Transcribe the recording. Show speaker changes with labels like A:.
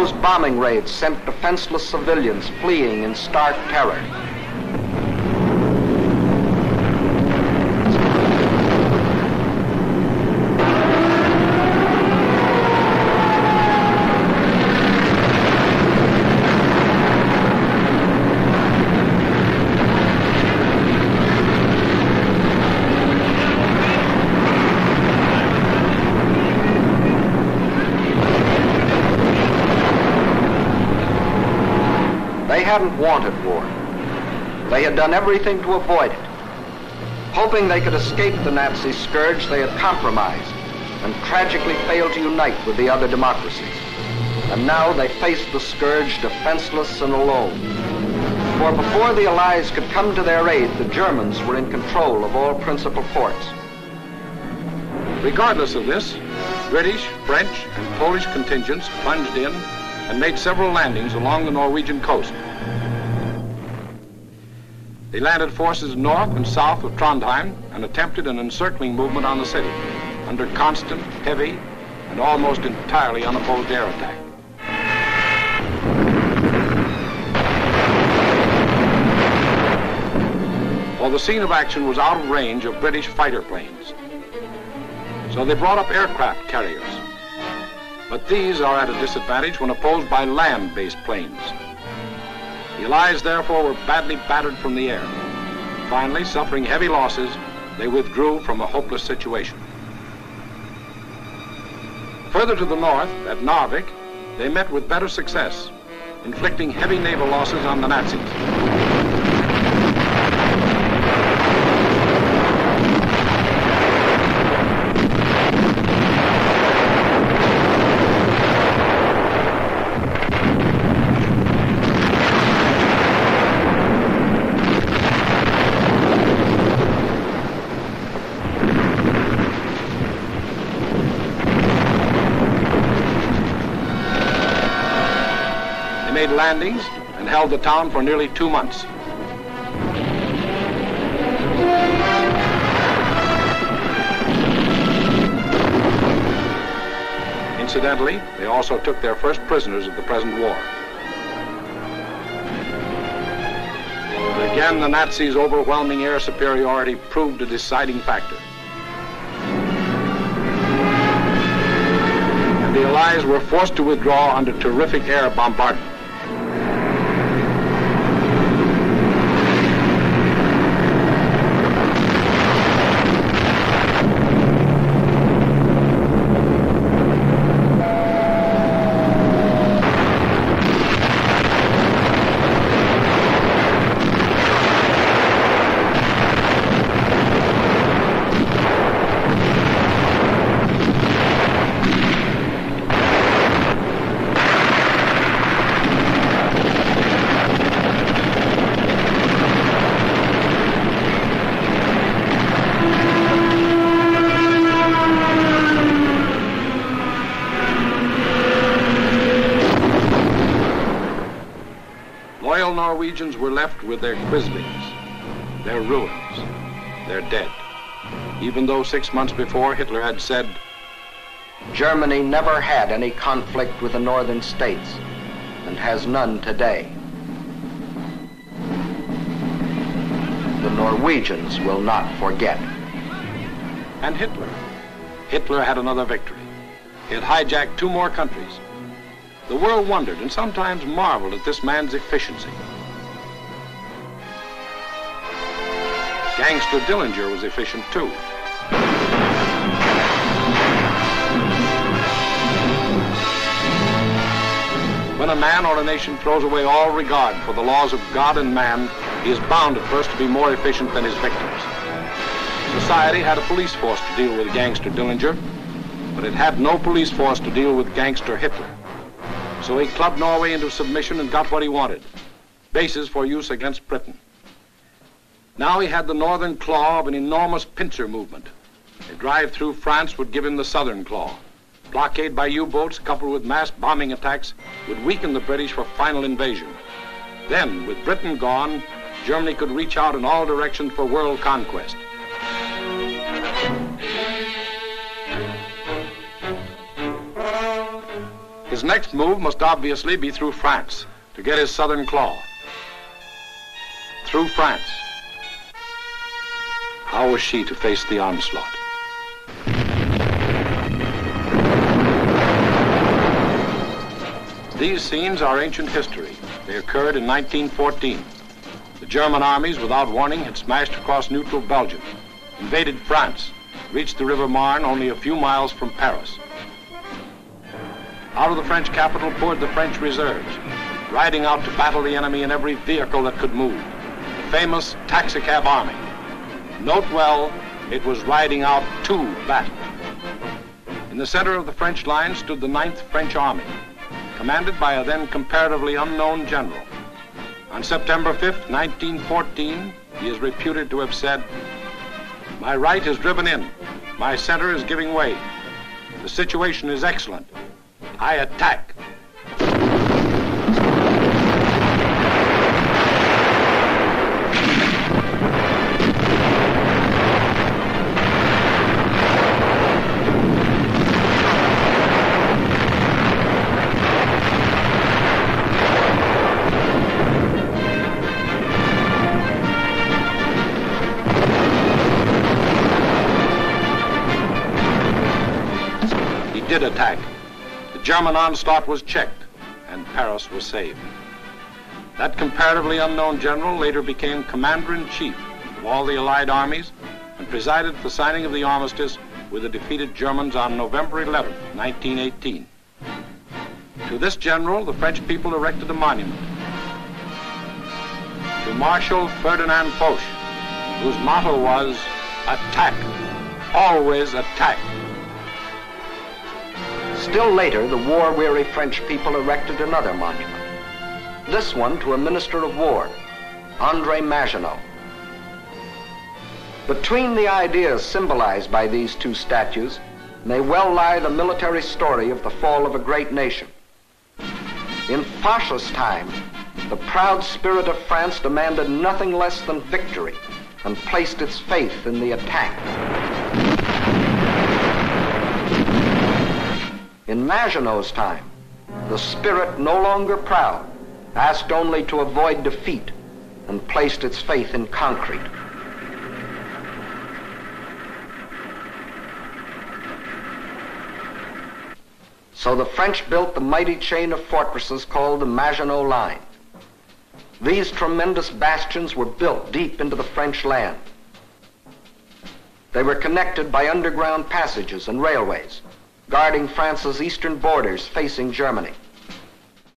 A: those bombing raids sent defenseless civilians fleeing in stark terror. They hadn't wanted war. They had done everything to avoid it. Hoping they could escape the Nazi scourge, they had compromised and tragically failed to unite with the other democracies. And now they faced the scourge defenseless and alone. For before the Allies could come to their aid, the Germans were in control of all principal ports.
B: Regardless of this, British, French, and Polish contingents plunged in and made several landings along the Norwegian coast. They landed forces north and south of Trondheim and attempted an encircling movement on the city under constant, heavy, and almost entirely unopposed air attack. Well, the scene of action was out of range of British fighter planes, so they brought up aircraft carriers. But these are at a disadvantage when opposed by land-based planes. The Allies, therefore, were badly battered from the air. Finally, suffering heavy losses, they withdrew from a hopeless situation. Further to the north, at Narvik, they met with better success, inflicting heavy naval losses on the Nazis. Made landings and held the town for nearly 2 months. Incidentally, they also took their first prisoners of the present war. But again, the Nazis' overwhelming air superiority proved a deciding factor. And the Allies were forced to withdraw under terrific air bombardment. Norwegians were left with their Quislings, their ruins, their dead. Even though 6 months before Hitler had said,
A: Germany never had any conflict with the northern states and has none today. The Norwegians will not forget.
B: And Hitler had another victory. He had hijacked 2 more countries. The world wondered and sometimes marveled at this man's efficiency. Gangster Dillinger was efficient too. When a man or a nation throws away all regard for the laws of God and man, he is bound at first to be more efficient than his victims. Society had a police force to deal with Gangster Dillinger, but it had no police force to deal with Gangster Hitler. So he clubbed Norway into submission and got what he wanted, bases for use against Britain. Now he had the northern claw of an enormous pincer movement. A drive through France would give him the southern claw. Blockade by U-boats coupled with mass bombing attacks would weaken the British for final invasion. Then, with Britain gone, Germany could reach out in all directions for world conquest. His next move must obviously be through France to get his southern claw. Through France. How was she to face the onslaught? These scenes are ancient history. They occurred in 1914. The German armies, without warning, had smashed across neutral Belgium, invaded France, reached the River Marne only a few miles from Paris. Out of the French capital poured the French reserves, riding out to battle the enemy in every vehicle that could move. The famous taxicab army. Note well, it was riding out to battle. In the center of the French line stood the 9th French Army, commanded by a then comparatively unknown general. On September 5th, 1914, he is reputed to have said, "My right is driven in. My center is giving way. The situation is excellent. I attack." Did attack. The German onslaught was checked, and Paris was saved. That comparatively unknown general later became commander-in-chief of all the Allied armies and presided at the signing of the armistice with the defeated Germans on November 11, 1918. To this general, the French people erected a monument. To Marshal Ferdinand Foch, whose motto was, "Attack, always attack."
A: Still later, the war-weary French people erected another monument. This one to a minister of war, André Maginot. Between the ideas symbolized by these two statues may well lie the military story of the fall of a great nation. In Foch's time, the proud spirit of France demanded nothing less than victory and placed its faith in the attack. In Maginot's time, the spirit, no longer proud, asked only to avoid defeat and placed its faith in concrete. So the French built the mighty chain of fortresses called the Maginot Line. These tremendous bastions were built deep into the French land. They were connected by underground passages and railways, guarding France's eastern borders facing Germany.